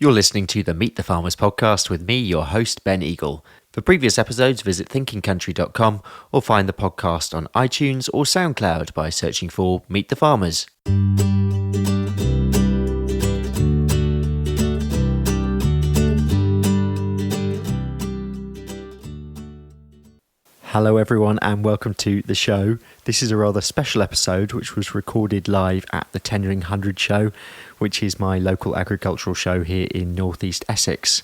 You're listening to the Meet the Farmers podcast with me, your host, Ben Eagle. For previous episodes, visit thinkingcountry.com or find the podcast on iTunes or SoundCloud by searching for Meet the Farmers. Hello everyone and welcome to the show. This is a rather special episode which was recorded live at the Tendring Hundred Show, which is my local agricultural show here in northeast Essex.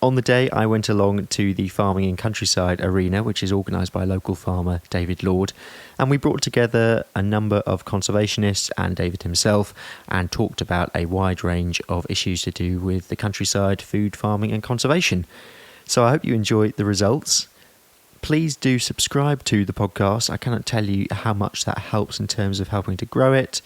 On the day I went along to the Farming and Countryside arena, which is organised by local farmer David Lord, and we brought together a number of conservationists and David himself and talked about a wide range of issues to do with the countryside, food, farming and conservation. So I hope you enjoy the results. Please do subscribe to the podcast. I cannot tell you how much that helps in terms of helping to grow it.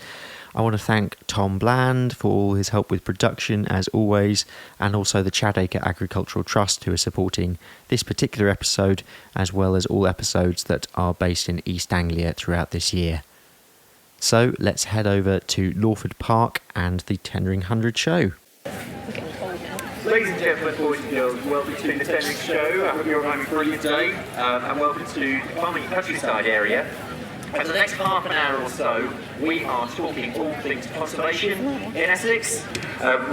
I want to thank Tom Bland for all his help with production, as always, and also the Chadacre Agricultural Trust, who are supporting this particular episode, as well as all episodes that are based in East Anglia throughout this year. So let's head over to Lawford Park and the Tendring Hundred Show. Ladies and gentlemen, boys and girls, welcome to the Tendring Show. I hope you're all having a brilliant day, and welcome to the Farming and Countryside area. And for the next half an hour or so, we are talking all things conservation in Essex.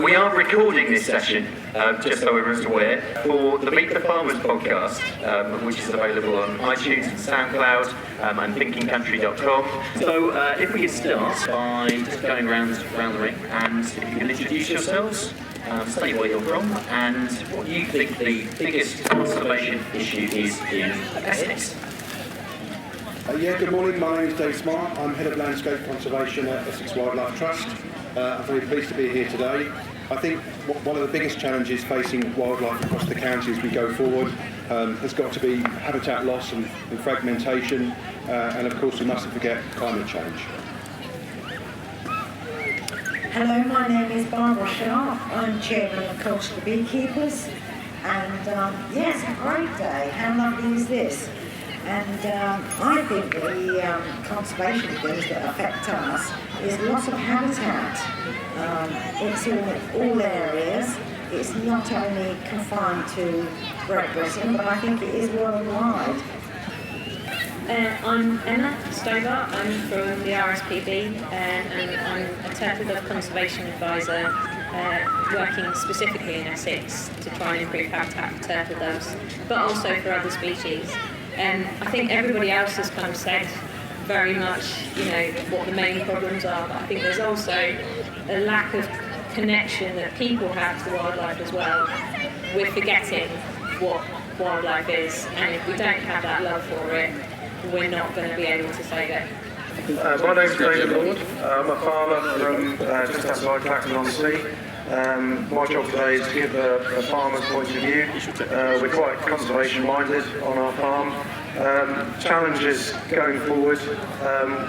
We are recording this session, just so everyone's aware, for the Meet the Farmers podcast, which is available on iTunes and SoundCloud and thinkingcountry.com. So if we could start by just going around the ring, and if you can introduce yourselves. Say where you're from and what you think the biggest conservation issue is in Essex. Good morning, my name is Dave Smart. I'm Head of Landscape Conservation at Essex Wildlife Trust. I'm very pleased to be here today. I think one of the biggest challenges facing wildlife across the county as we go forward has got to be habitat loss and fragmentation, and of course we mustn't forget climate change. Hello, my name is Barbara Sharp. I'm Chairman of Coastal Beekeepers, and it's a great day. How lovely is this? And I think the conservation things that affect us is loss of habitat. It's in all areas. It's not only confined to Great Britain, but I think it is worldwide. I'm Emma Stover. I'm from the RSPB and I'm a turtle dove conservation advisor working specifically in Essex to try and improve habitat for turtle doves, but also for other species. I think everybody else has kind of said very much, what the main problems are, but I think there's also a lack of connection that people have to wildlife as well. We're forgetting what wildlife is, and if we don't have that love for it, we're not going to be able to save it. My name's David Lord. I'm a farmer from just outside Clacton-on-Sea. My job today is to give a farmer's point of view. We're quite conservation minded on our farm. Challenges going forward,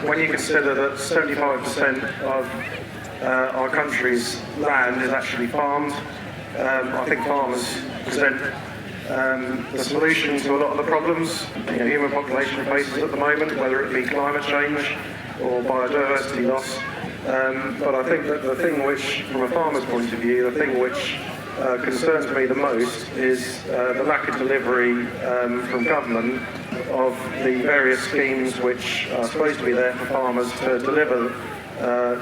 when you consider that 75% of our country's land is actually farmed, I think farmers present the solution to a lot of the problems human population faces at the moment, whether it be climate change or biodiversity loss. But I think that the thing which, from a farmer's point of view, the thing which concerns me the most is the lack of delivery from government of the various schemes which are supposed to be there for farmers to deliver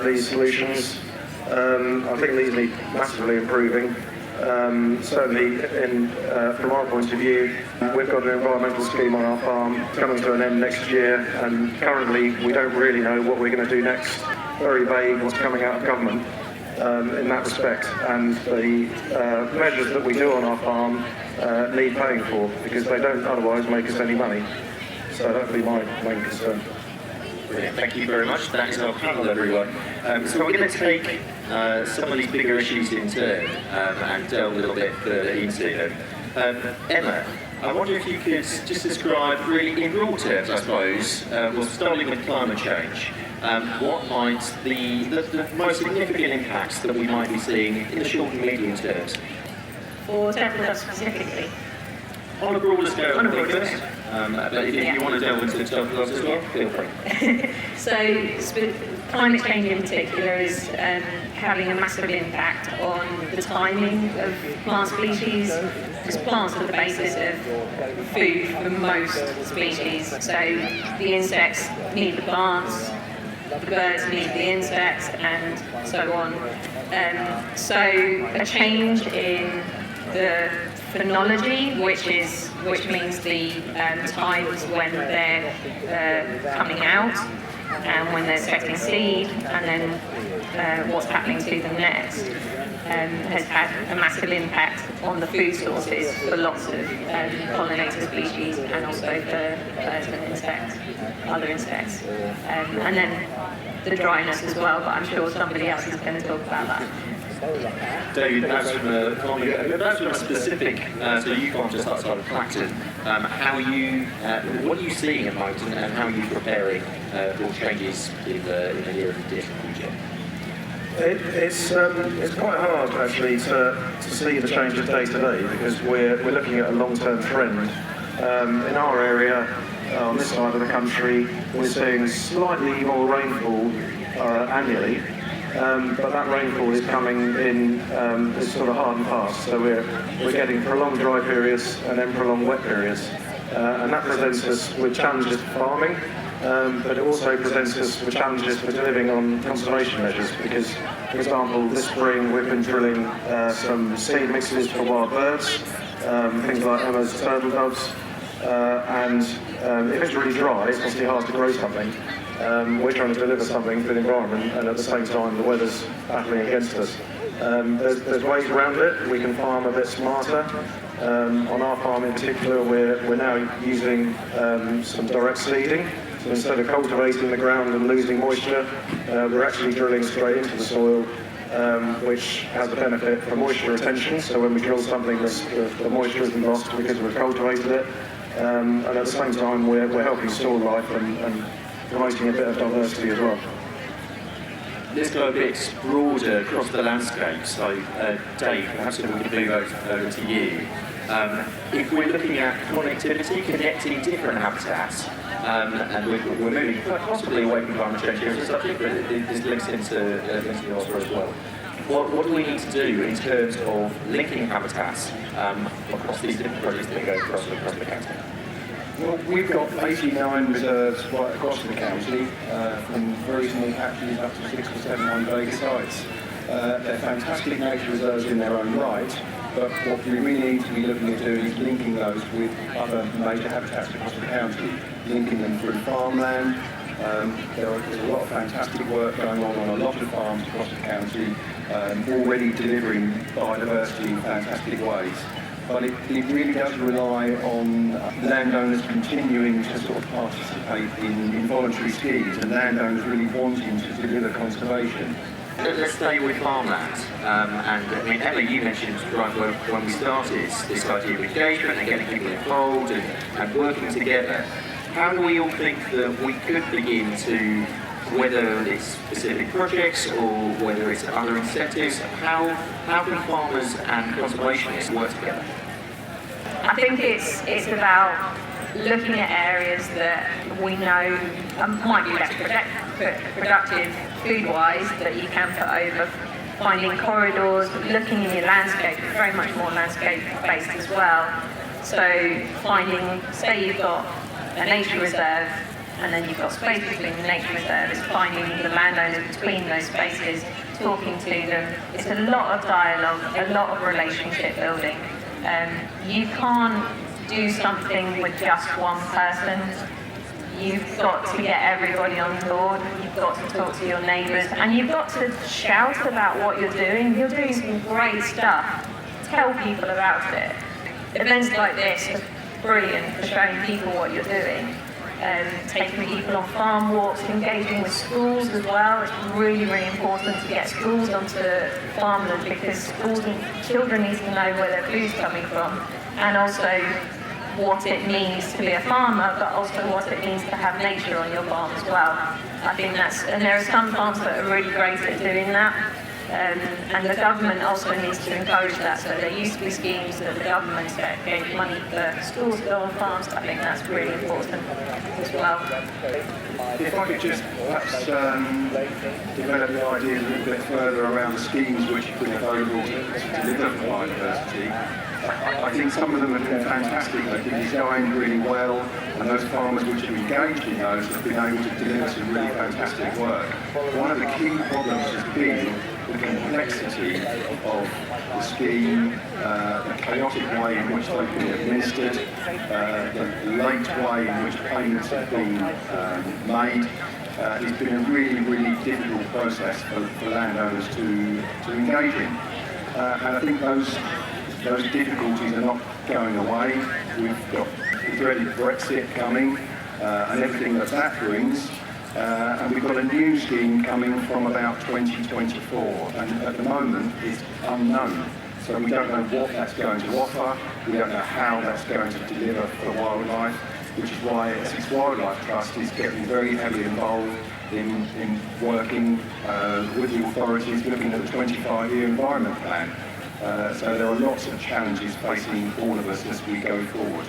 these solutions. I think these need massively improving. Certainly, from our point of view, we've got an environmental scheme on our farm coming to an end next year, and currently we don't really know what we're going to do next. Very vague what's coming out of government in that respect, and the measures that we do on our farm need paying for because they don't otherwise make us any money. So that'd be my main concern. Brilliant, thank you very much. That is our panel, everyone. So we're going to take some of these bigger issues in turn and delve a little bit further into them. Emma, I wonder if you could just describe, really in raw terms, I suppose, well, starting with climate change, what might the most significant impacts that we might be seeing in the short and medium terms? For turtle doves specifically? On a broader scale, But if you want to delve into turtle as well, feel free. So climate change in particular is having a massive impact on the timing of plant species, because plants are the basis of food for most species. So the insects need the plants, the birds need the insects, and so on. So a change in the phenology, which means the times when they're coming out and when they're setting seed, and then what's happening to them next, has had a massive impact on the food sources for lots of pollinator species, and also for birds and insects, other insects, and then the dryness as well, but I'm sure somebody else is going to talk about that. David, that's from a specific, so you can't just outside of Clacton. What are you seeing at the moment, and how are you preparing for changes in the near and distant future? It's quite hard actually to see the changes day to day, because we're looking at a long-term trend. In our area, on this side of the country, we're seeing slightly more rainfall annually. But that rainfall is coming in it's sort of hard and fast. So we're getting prolonged dry periods and then prolonged wet periods, and that presents us with challenges for farming, but it also presents us with challenges for delivering on conservation measures. Because, for example, this spring we've been drilling some seed mixes for wild birds, things like Emma's turtle doves, and if it's really dry, it's obviously hard to grow something. We're trying to deliver something for the environment, and at the same time the weather's battling against us. There's ways around it. We can farm a bit smarter. On our farm in particular, we're now using some direct seeding. So instead of cultivating the ground and losing moisture, we're actually drilling straight into the soil, which has the benefit for moisture retention. So when we drill something, the moisture isn't lost because we've cultivated it. And at the same time, we're helping soil life and promoting a bit of diversity as well. Let's go a bit broader across the landscape. So, Dave, perhaps if we could move over to you. If we're looking at connectivity, connecting different habitats, and we're moving quite possibly away from climate change here as a subject, but this links into the offer as well. What do we need to do in terms of linking habitats across these different projects that go across the county? Well, we've got 89 reserves right across the county, from very small patches up to 600 to 700 acre sites. They're fantastic nature reserves in their own right, but what we really need to be looking at doing is linking those with other major habitats across the county, linking them through farmland. There's a lot of fantastic work going on a lot of farms across the county, already delivering biodiversity in fantastic ways. But it really does rely on landowners continuing to sort of participate in voluntary schemes, and landowners really wanting to deliver conservation. Let's stay with farmland. And I mean, Emma, you mentioned right when we started this idea of engagement and getting people involved and working together. How do we all think that we could begin to, whether it's specific projects or whether it's other incentives, how can farmers and conservationists work together? I think it's about looking at areas that we know might be less productive food-wise that you can put over, finding corridors, looking in your landscape, it's very much more landscape-based as well. So finding, say you've got a nature reserve, and then you've got space between the nature reserves, finding the landowners between those spaces, talking to them. It's a lot of dialogue, a lot of relationship building. You can't do something with just one person. You've got to get everybody on board, you've got to talk to your neighbours, and you've got to shout about what you're doing. You're doing some great stuff. Tell people about it. Events like this are brilliant for showing people what you're doing. Taking people on farm walks, engaging with schools as well. It's really, really important to get schools onto farmland, because schools and children need to know where their food's coming from, and also what it means to be a farmer, but also what it means to have nature on your farm as well. I think and there are some farms that are really great at doing that. And the government also needs to encourage that. So there used to be schemes that the government gave money for schools to go on farms. I think that's really important as well. If I could just perhaps develop the ideas a little bit further around the schemes which have been available to deliver biodiversity. I think some of them have been fantastic. I think it's going really well, and those farmers which have engaged in those have been able to deliver some really fantastic work. One of the key problems has been the complexity of the scheme, the chaotic way in which they've been administered, the late way in which payments have been made. It's been a really, really difficult process for landowners to engage in. And I think those difficulties are not going away. We've got the dreaded Brexit coming and everything that brings. And we've got a new scheme coming from about 2024, and at the moment it's unknown. So we don't know what that's going to offer, we don't know how that's going to deliver for wildlife, which is why Essex Wildlife Trust is getting very heavily involved in working with the authorities, looking at the 25-year environment plan. So there are lots of challenges facing all of us as we go forward.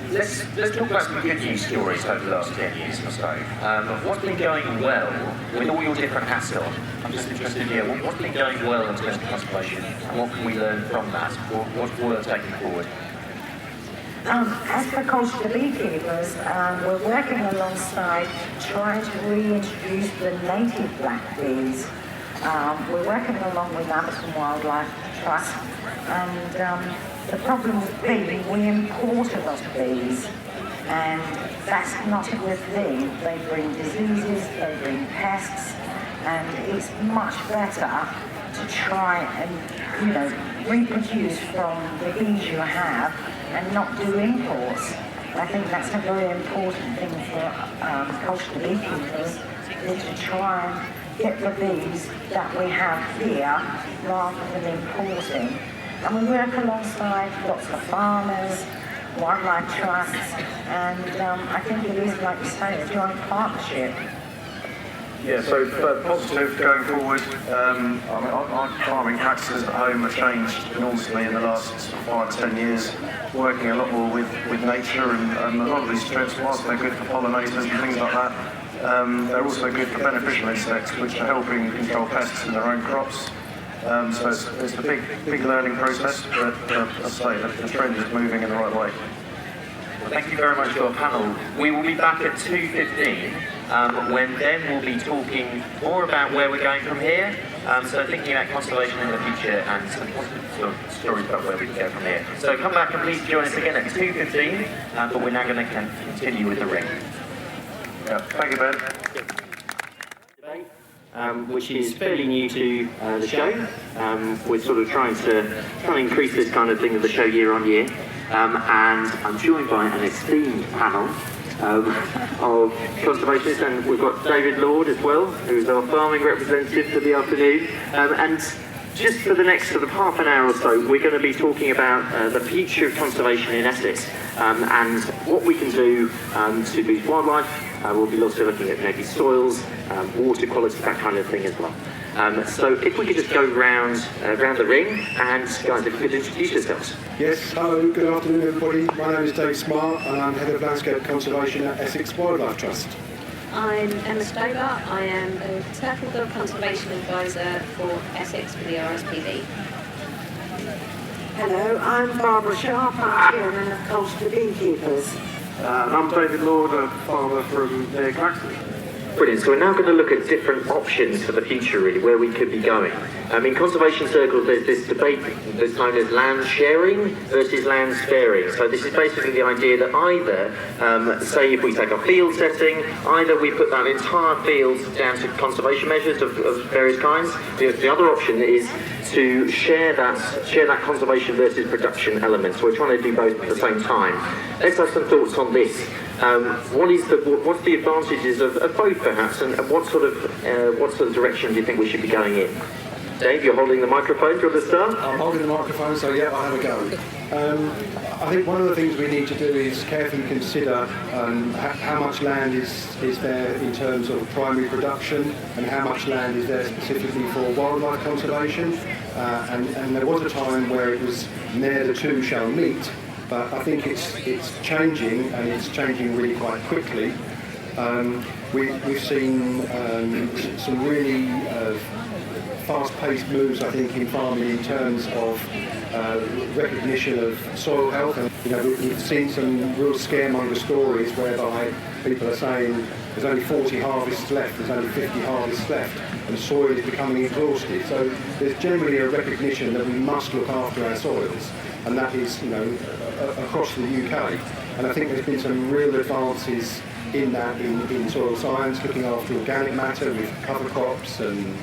Let's talk about some good news stories over the last 10 years or so. What's been going well with all your different hats on? I'm just interested in here. What's been going well in terms of conservation, and what can we learn from that? What's worth taking forward? As for coastal beekeepers, we're working alongside trying to reintroduce the native black bees. We're working along with Amazon Wildlife Trust, and the problem with bees, we import a lot of bees, and that's not a good thing. They bring diseases, they bring pests, and it's much better to try and, reproduce from the bees you have and not do imports. I think that's a very important thing for coastal beekeepers, is to try and get the bees that we have here rather than importing. And we work alongside lots of farmers, wildlife trusts, and I think it is, like you say, a joint partnership. Yeah, so positive going forward. Our farming practices at home have changed enormously in the last 5 to 10 years, working a lot more with nature, and a lot of these trips, whilst they're good for pollinators and things like that, they're also good for beneficial insects, which are helping control pests in their own crops. So it's a big learning process, but as I say, the trend is moving in the right way. Well, thank you very much to our panel. We will be back at 2:15, when then we'll be talking more about where we're going from here. So thinking about conservation in the future and some positive stories about where we can go from here. So come back and please join us again at 2:15, but we're now going to continue with the ring. Yeah, thank you, Ben. Which is fairly new to the show. We're sort of trying to increase this kind of thing of the show year on year. And I'm joined by an esteemed panel of conservationists, and we've got David Lord as well, who's our farming representative for the afternoon. And just for the next sort of half an hour or so, we're going to be talking about the future of conservation in Essex and what we can do to boost wildlife. We'll be also looking at maybe soils, water quality, that kind of thing as well. So if we could just go round the ring, and guys, if you could introduce yourselves. Yes, hello, good afternoon everybody. My name is Dave Smart and I'm Head of Landscape Conservation at Essex Wildlife Trust. I'm Emma Stover. I am a Turtle Dog Conservation Advisor for Essex for the RSPB. Hello, I'm Barbara Sharp, I'm Chairman of Coastal Beekeepers. And I'm David Lord, a farmer from near Claxton. Brilliant. So we're now going to look at different options for the future, really, where we could be going. In conservation circles, there's this debate that's known as land sharing versus land sparing. So this is basically the idea that either, say if we take a field setting, either we put that entire field down to conservation measures of various kinds. The other option is to share that conservation versus production element. So we're trying to do both at the same time. Let's have some thoughts on this. What's the advantages of both, perhaps, and what sort of direction do you think we should be going in? Dave, you're holding the microphone. Do you want to start? I'm holding the microphone, so yeah, I'll have a go. I think one of the things we need to do is carefully consider how much land is there in terms of primary production and how much land is there specifically for wildlife conservation. And there was a time where it was ne'er the two shall meet, but I think it's changing, and it's changing really quite quickly. We've seen some really fast-paced moves, I think, in farming in terms of recognition of soil health. And, we've seen some real scaremonger stories whereby people are saying there's only 40 harvests left, there's only 50 harvests left, and soil is becoming exhausted. So there's generally a recognition that we must look after our soils, and that is, across the UK. And I think there's been some real advances in that, in soil science, looking after organic matter with cover crops and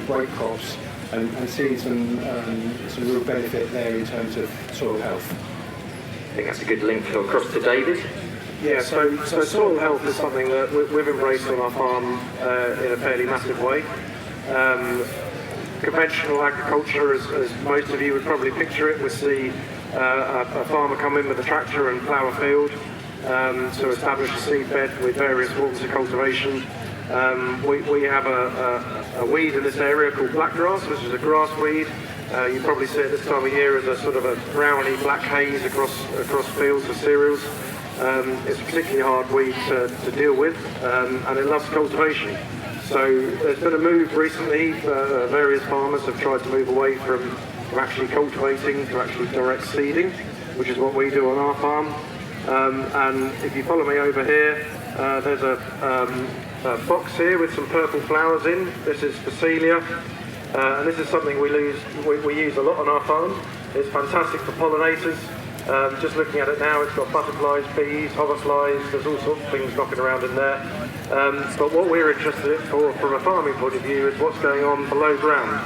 break crops, and seeing some real benefit there in terms of soil health. I think that's a good link across to David. Yeah, so soil health is something that we've embraced on our farm in a fairly massive way. Conventional agriculture, as most of you would probably picture it, would see a farmer come in with a tractor and plough a field to establish a seedbed with various forms of cultivation. We have a weed in this area called blackgrass, which is a grass weed. You probably see it this time of year as a sort of a browny black haze across fields of cereals. It's a particularly hard weed to deal with, and it loves cultivation. So there's been a move recently. Various farmers have tried to move away from actually cultivating to actually direct seeding, which is what we do on our farm. And if you follow me over here, there's a box here with some purple flowers in. This is Phacelia, and this is something we use a lot on our farm. It's fantastic for pollinators. Just looking at it now, it's got butterflies, bees, hoverflies, there's all sorts of things knocking around in there. But what we're interested in from a farming point of view is what's going on below ground.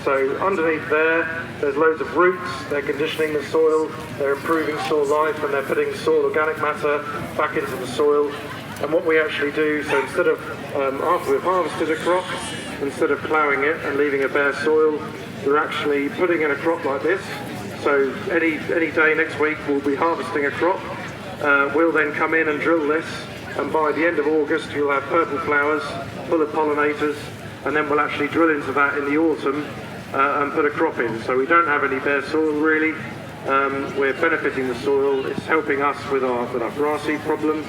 So underneath there's loads of roots. They're conditioning the soil, they're improving soil life, and they're putting soil organic matter back into the soil. And what we actually do, so instead of, after we've harvested a crop, instead of ploughing it and leaving a bare soil, we're actually putting in a crop like this. So any day next week we'll be harvesting a crop. We'll then come in and drill this, and by the end of August you'll have purple flowers full of pollinators, and then we'll actually drill into that in the autumn and put a crop in. So we don't have any bare soil really. We're benefiting the soil. It's helping us with our grass seed problem.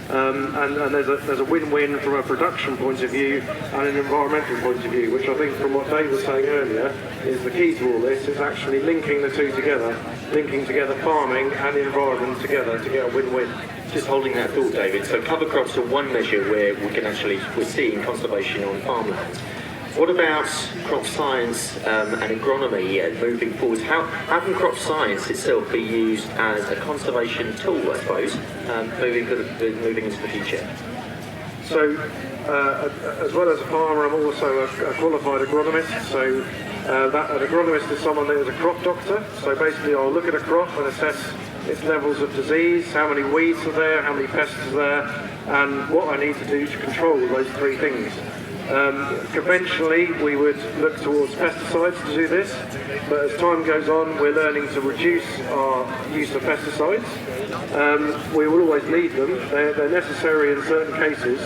And there's a win-win from a production point of view and an environmental point of view, which I think, from what Dave was saying earlier, is the key to all this, is actually linking the two together, linking together farming and the environment together to get a win-win. Just holding that thought, David. So cover crops are one measure where we're seeing conservation on farmland. What about crop science and agronomy moving forward? How can crop science itself be used as a conservation tool, I suppose, moving into the future? So, as well as a farmer, I'm also a qualified agronomist. So, an agronomist is someone that is a crop doctor. So basically, I'll look at a crop and assess its levels of disease, how many weeds are there, how many pests are there, and what I need to do to control those three things. Conventionally, we would look towards pesticides to do this, but as time goes on, we're learning to reduce our use of pesticides. We will always need them. They're necessary in certain cases,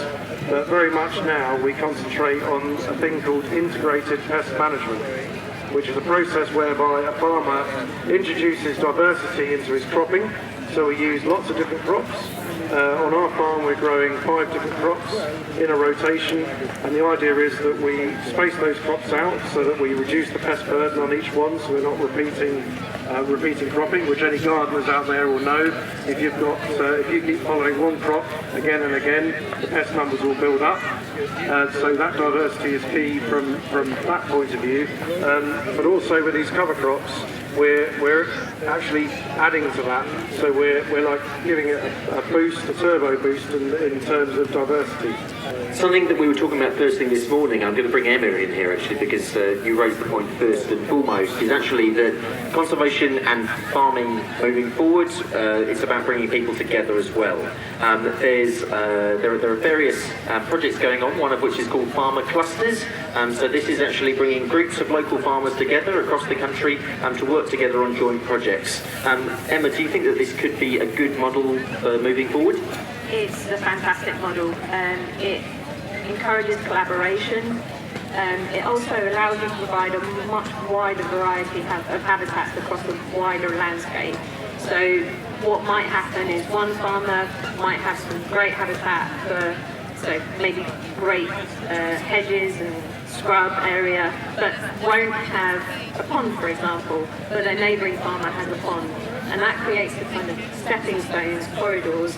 but very much now we concentrate on a thing called integrated pest management, which is a process whereby a farmer introduces diversity into his cropping. So we use lots of different crops. On our farm we're growing 5 different crops in a rotation, and the idea is that we space those crops out so that we reduce the pest burden on each one, so we're not repeating cropping, which any gardeners out there will know. If you keep following one crop again and again, the pest numbers will build up. So that diversity is key from that point of view. But also with these cover crops, we're actually adding to that. So we're like giving it a boost, a turbo boost in terms of diversity. Something that we were talking about first thing this morning, I'm going to bring Emma in here actually, because you raised the point first and foremost, is actually that conservation and farming moving forward, it's about bringing people together as well. There are various projects going on, one of which is called farmer clusters, So this is actually bringing groups of local farmers together across the country to work together on joint projects. Emma, do you think that this could be a good model for moving forward? It's a fantastic model. It encourages collaboration. It also allows you to provide a much wider variety of habitats across a wider landscape. So what might happen is one farmer might have some great habitat for, so maybe great hedges and scrub area, but won't have a pond, for example, but their neighbouring farmer has a pond. And that creates the kind of stepping stones, corridors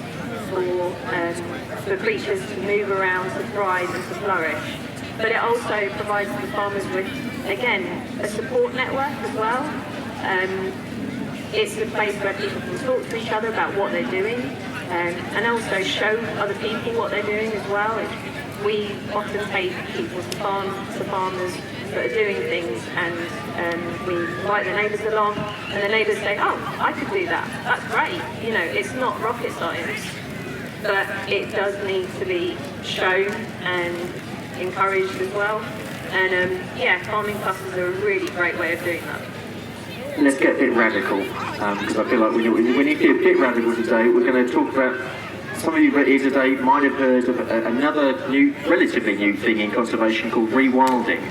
for creatures to move around, to thrive and to flourish. But it also provides the farmers with, again, a support network as well. It's a place where people can talk to each other about what they're doing and also show other people what they're doing as well. We often take people to farmers that are doing things, and we invite the neighbours along, and the neighbours say, oh, I could do that, that's great. You know, it's not rocket science, but it does need to be shown and encouraged as well. And yeah, farming classes are a really great way of doing that. Let's get a bit radical, because I feel like we need to be a bit radical today. We're going to talk about, some of you here today might have heard of another relatively new thing in conservation called rewilding.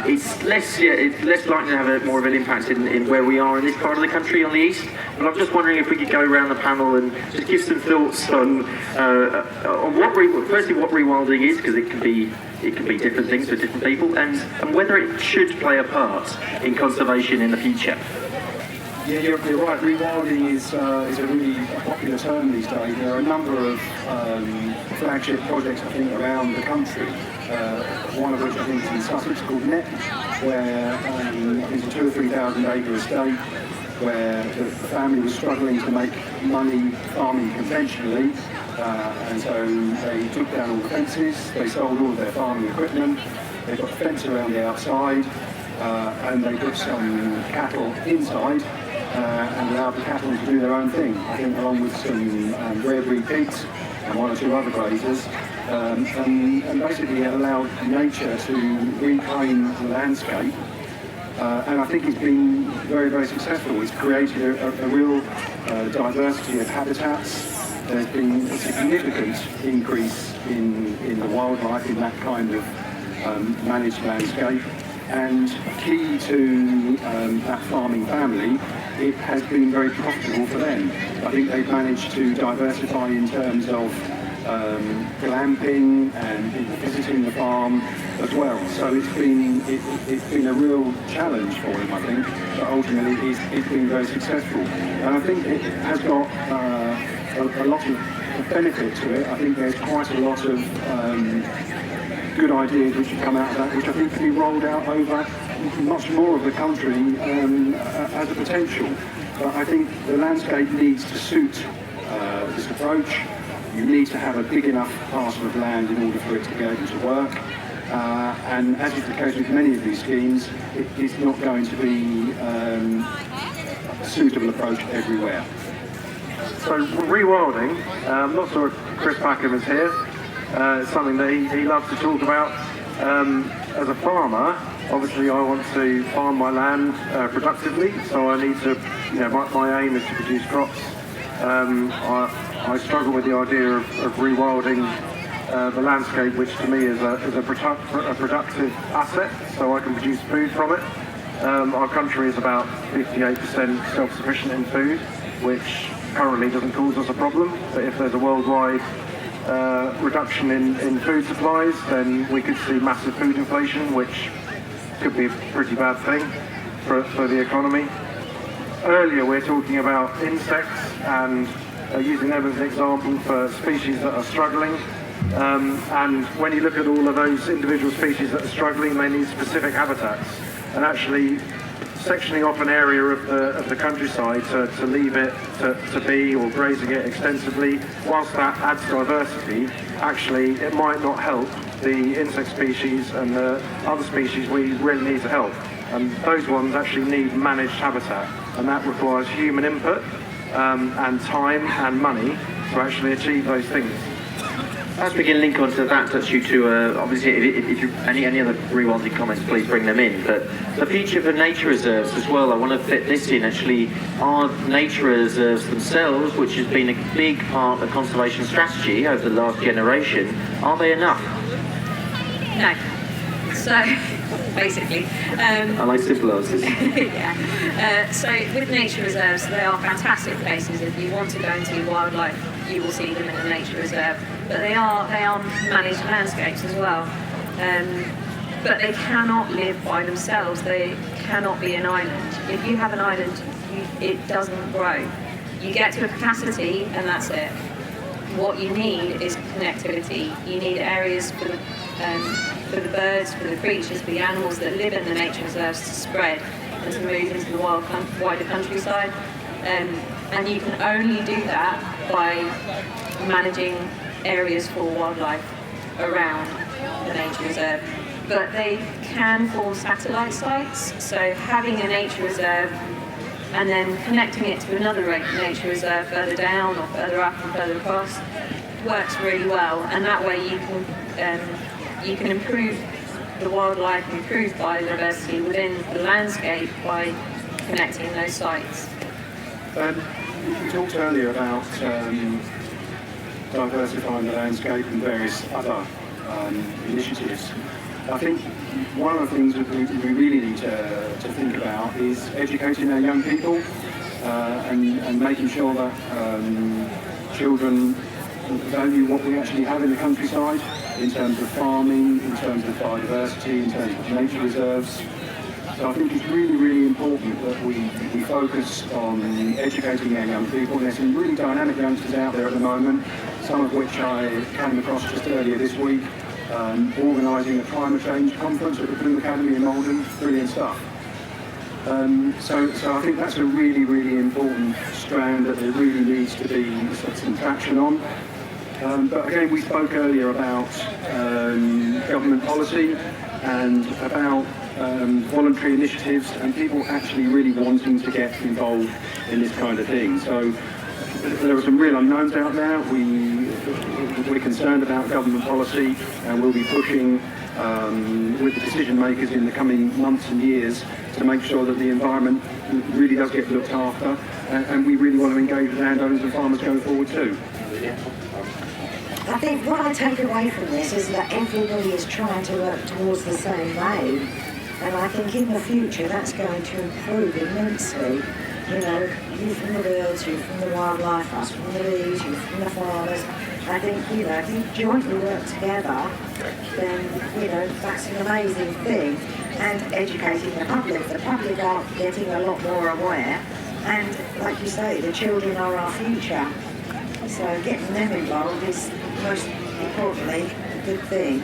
It's less likely to have more of an impact in where we are in this part of the country on the east. But I'm just wondering if we could go around the panel and just give some thoughts on what rewilding is, because it can be different things for different people, and whether it should play a part in conservation in the future. Yeah, you're right. Rewilding is a really popular term these days. There are a number of flagship projects, I think, around the country. One of which I think is in Sussex called Net, where it's a 2,000 or 3,000 acre estate where the family was struggling to make money farming conventionally, and so they took down all the fences, they sold all of their farming equipment, they got a fence around the outside, and they put some cattle inside and allowed the cattle to do their own thing. I think along with some rare breed pigs and one or two other grazers, and basically it allowed nature to reclaim the landscape. And I think it's been very, very successful. It's created a real diversity of habitats. There's been a significant increase in the wildlife in that kind of managed landscape. And key to that farming family, it has been very profitable for them. I think they've managed to diversify in terms of glamping and visiting the farm as well. So it's been a real challenge for them, I think, but ultimately it's been very successful. And I think it has got a lot of benefit to it. I think there's quite a lot of good ideas which have come out of that, which I think can be rolled out over much more of the country as a potential. But I think the landscape needs to suit this approach. You need to have a big enough parcel of land in order for it to be able to work. And as is the case with many of these schemes, it is not going to be a suitable approach everywhere. So rewilding, I'm not sure if Chris Packham is here. It's something that he loves to talk about. As a farmer, obviously I want to farm my land productively, so I need to, my aim is to produce crops. I struggle with the idea of rewilding the landscape, which to me is a productive asset, so I can produce food from it. Our country is about 58% self-sufficient in food, which currently doesn't cause us a problem, but if there's a worldwide reduction in food supplies, then we could see massive food inflation, which could be a pretty bad thing for the economy. Earlier we're talking about insects and using them as an example for species that are struggling. And when you look at all of those individual species that are struggling, they need specific habitats. And actually sectioning off an area of the countryside to leave it to be, or grazing it extensively, whilst that adds diversity, actually it might not help the insect species and the other species we really need to help. And those ones actually need managed habitat, and that requires human input and time and money to actually achieve those things. As we can link onto that, touch you to obviously if you any other rewilding comments, please bring them in. But the future for nature reserves as well, I want to fit this in. Actually, are nature reserves themselves, which has been a big part of conservation strategy over the last generation, are they enough? No. So, basically. I like simple answers. Yeah. So, with nature reserves, they are fantastic places. If you want to go and see wildlife, you will see them in a nature reserve. But they are managed landscapes as well. But they cannot live by themselves. They cannot be an island. If you have an island, it doesn't grow. You get to a capacity, and that's it. What you need is connectivity. You need areas for the birds, for the creatures, for the animals that live in the nature reserves to spread and to move into the wider countryside. And you can only do that by managing areas for wildlife around the nature reserve. But they can form satellite sites, so having a nature reserve and then connecting it to another nature reserve further down or further up and further across works really well, and that way you can improve the wildlife, improve biodiversity within the landscape by connecting those sites. We talked earlier about diversifying the landscape and various other initiatives. I think one of the things that we really need to think about is educating our young people and making sure that children value what we actually have in the countryside in terms of farming, in terms of biodiversity, in terms of nature reserves. So I think it's really, really important that we focus on educating our young people. There's some really dynamic youngsters out there at the moment, some of which I came across just earlier this week, organising a climate change conference at the Bloom Academy in Malden. Brilliant stuff. So I think that's a really, really important strand that there really needs to be some traction on. But again, we spoke earlier about government policy and about voluntary initiatives and people actually really wanting to get involved in this kind of thing. So there are some real unknowns out there. We're concerned about government policy, and we'll be pushing with the decision makers in the coming months and years to make sure that the environment really does get looked after, and we really want to engage with landowners and farmers going forward too. I think what I take away from this is that everybody is trying to work towards the same aim, and I think in the future that's going to improve immensely. You know, you from the birds, you from the wildlife, us from the bees, you from the farmers. I think, you know, if you jointly work together, then, you know, that's an amazing thing. And educating the public are getting a lot more aware. And like you say, the children are our future. So getting them involved is most importantly a good thing.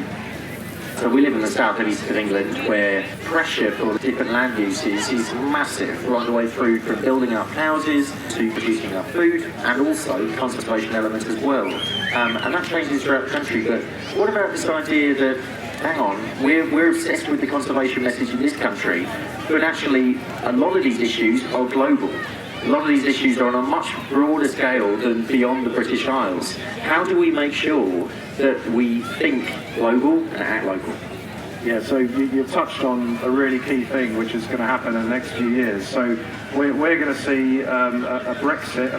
So we live in the south and east of England where pressure for the different land uses is massive, right the way through from building up houses to producing our food, and also conservation elements as well. And that changes throughout the country. But what about this idea that, hang on, we're obsessed with the conservation message in this country, but actually a lot of these issues are global. A lot of these issues are on a much broader scale than beyond the British Isles. How do we make sure that we think global and act local? Yeah, so you've touched on a really key thing which is going to happen in the next few years. So we're going to see a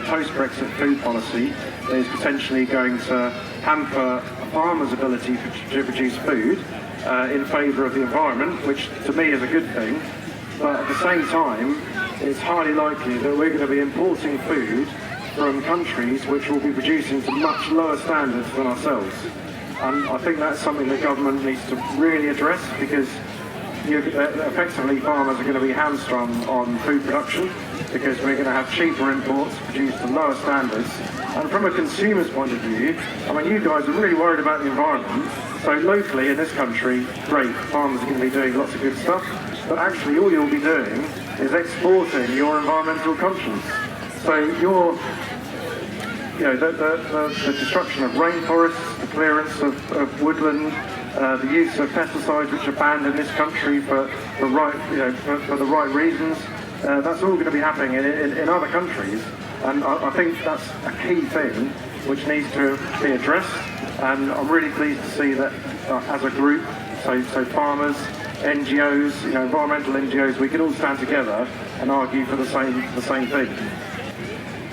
post-Brexit food policy that is potentially going to hamper farmers' ability to produce food in favour of the environment, which to me is a good thing. But at the same time, it's highly likely that we're going to be importing food from countries which will be producing to much lower standards than ourselves. And I think that's something the government needs to really address, because effectively farmers are going to be hamstrung on food production because we're going to have cheaper imports produced to lower standards. And from a consumer's point of view, I mean, you guys are really worried about the environment. So locally in this country, great, farmers are going to be doing lots of good stuff, but actually all you'll be doing is exporting your environmental conscience. So the destruction of rainforests, the clearance of woodland, the use of pesticides which are banned in this country for the right reasons, that's all going to be happening in other countries. And I think that's a key thing which needs to be addressed. And I'm really pleased to see that as a group, so farmers, NGOs, environmental NGOs, we can all stand together and argue for the same thing.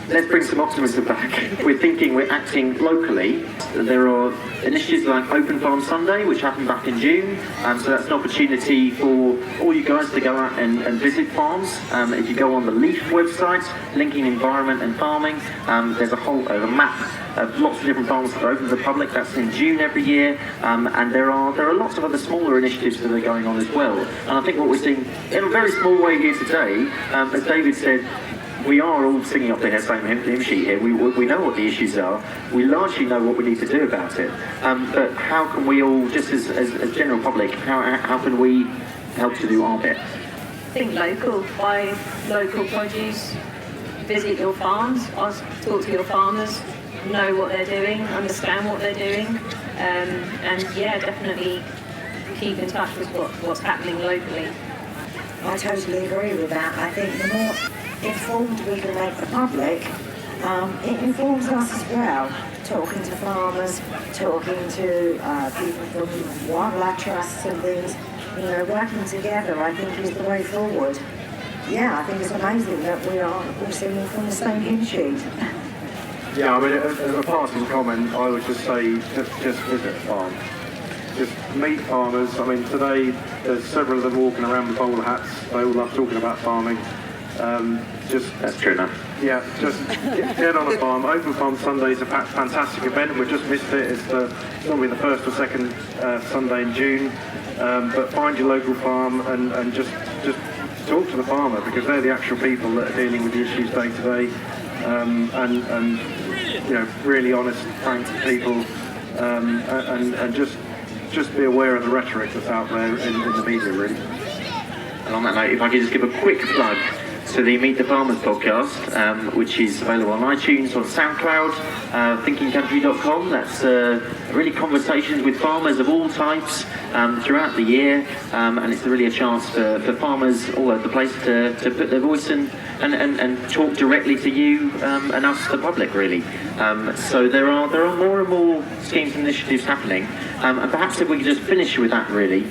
Let's bring some optimism back. We're acting locally. There are initiatives like Open Farm Sunday, which happened back in June. So that's an opportunity for all you guys to go out and visit farms. If you go on the LEAF website, linking environment and farming, there's a map of lots of different farms that are open to the public. That's in June every year. And there are lots of other smaller initiatives that are going on as well. And I think what we're seeing in a very small way here today, as David said, we are all singing off the same hymn sheet here. We know what the issues are. We largely know what we need to do about it. But how can we all, just as general public, how can we help to do our bit? Think local, buy local produce, visit your farms, talk to your farmers, know what they're doing, understand what they're doing, and yeah, definitely keep in touch with what's happening locally. I totally agree with that. I think the more informed we can make the public, it informs us as well. Talking to farmers, talking to people from wildlife trusts and things, working together, I think is the way forward. Yeah, I think it's amazing that we are all singing from the same hymn sheet. Yeah, I mean, as a passing comment, I would just say just visit a farm. Just meet farmers. I mean, today there's several of them walking around with bowler hats. They all love talking about farming. That's true enough. Yeah, just get on a farm. Open Farm Sunday is a fantastic event. We just missed it. It's normally the first or second Sunday in June. But find your local farm and just talk to the farmer, because they're the actual people that are dealing with the issues day to day. And really honest, frank people, and just be aware of the rhetoric that's out there in the media, really. And on that note, if I could just give a quick plug to the Meet the Farmers podcast, which is available on iTunes, on SoundCloud, thinkingcountry.com. That's really conversations with farmers of all types throughout the year, and it's really a chance for farmers all over the place to put their voice in and talk directly to you and us, the public, really. So there are more and more schemes and initiatives happening, and perhaps if we could just finish with that, really.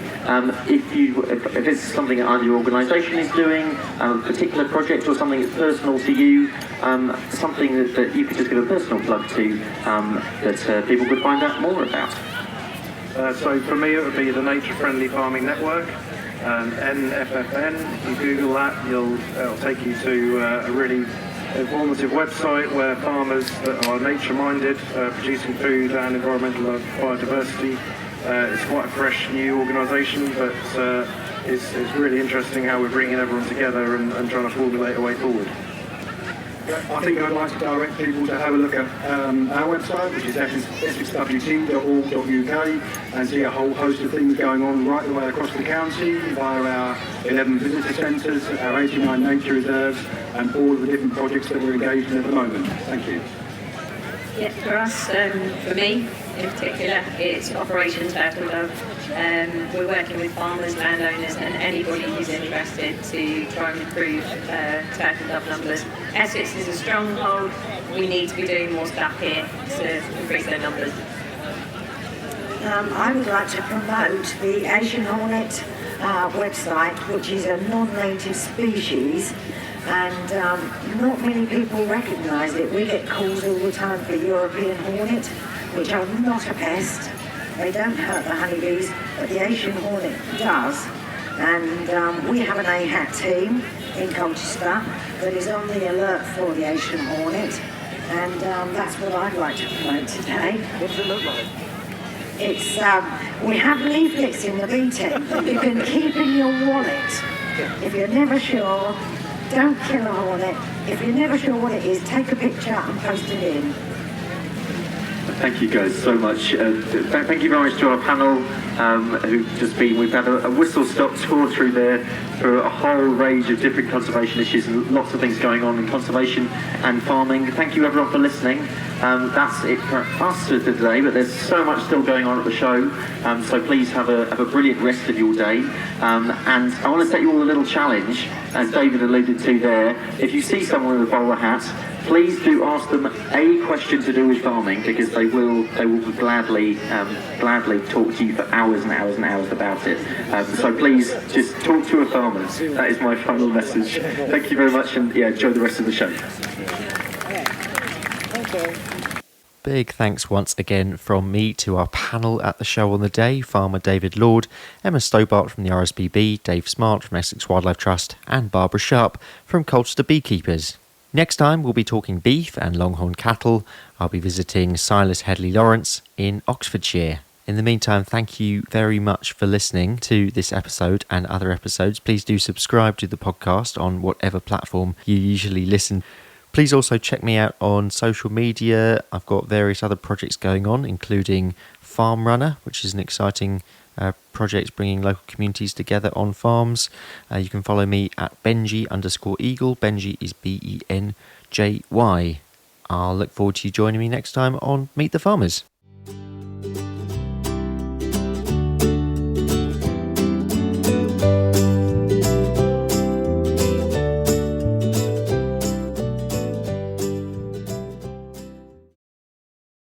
If it's something that either your organisation is doing, a particular project, or something that's personal to you, something that you could just give a personal plug to, that people could find out more about. So for me, it would be the Nature Friendly Farming Network, NFFN. If you Google that, it'll take you to a really informative website where farmers that are nature-minded, producing food and environmental biodiversity. It's quite a fresh, new organisation, but it's really interesting how we're bringing everyone together and trying to formulate a way forward. I think I'd like to direct people to have a look at our website, which is essexwt.org.uk, and see a whole host of things going on right the way across the county via our 11 visitor centres, our 89 nature reserves, and all of the different projects that we're engaged in at the moment. Thank you. Yeah, for us, for me in particular, it's Operation Turtle Dove. We're working with farmers, landowners and anybody who's interested to try and improve turtle dove numbers. Essex is a stronghold. We need to be doing more stuff here to increase their numbers. I would like to promote the Asian hornet website, which is a non-native species, and not many people recognise it. We get calls all the time for European hornet, which are not a pest. They don't hurt the honeybees, but the Asian hornet does. And we have an AHAT team in Colchester that is on the alert for the Asian hornet, and that's what I'd like to promote today. What does it look like? It's we have leaflets in the bee tent that you can keep in your wallet. If you're never sure, don't kill a hornet. If you're never sure what it is, take a picture and post it in. Thank you guys so much. Thank you very much to our panel who've just been. We've had a whistle-stop tour through there for a whole range of different conservation issues and lots of things going on in conservation and farming. Thank you everyone for listening. That's it for us for today, but there's so much still going on at the show, so please have a brilliant rest of your day. And I want to set you all a little challenge, as David alluded to there. If you see someone with a bowler hat, please do ask them a question to do with farming, because they will gladly talk to you for hours and hours and hours about it. So please just talk to a farmer. That is my final message. Thank you very much, and enjoy the rest of the show. Big thanks once again from me to our panel at the show on the day: Farmer David Lord, Emma Stobart from the RSPB, Dave Smart from Essex Wildlife Trust, and Barbara Sharp from Colchester Beekeepers. Next time we'll be talking beef and longhorn cattle. I'll be visiting Silas Headley Lawrence in Oxfordshire. In the meantime, thank you very much for listening to this episode and other episodes. Please do subscribe to the podcast on whatever platform you usually listen. Please also check me out on social media. I've got various other projects going on, including Farm Runner, which is an exciting project bringing local communities together on farms. You can follow me at Benji_Eagle. Benji is BENJY. I'll look forward to you joining me next time on Meet the Farmers.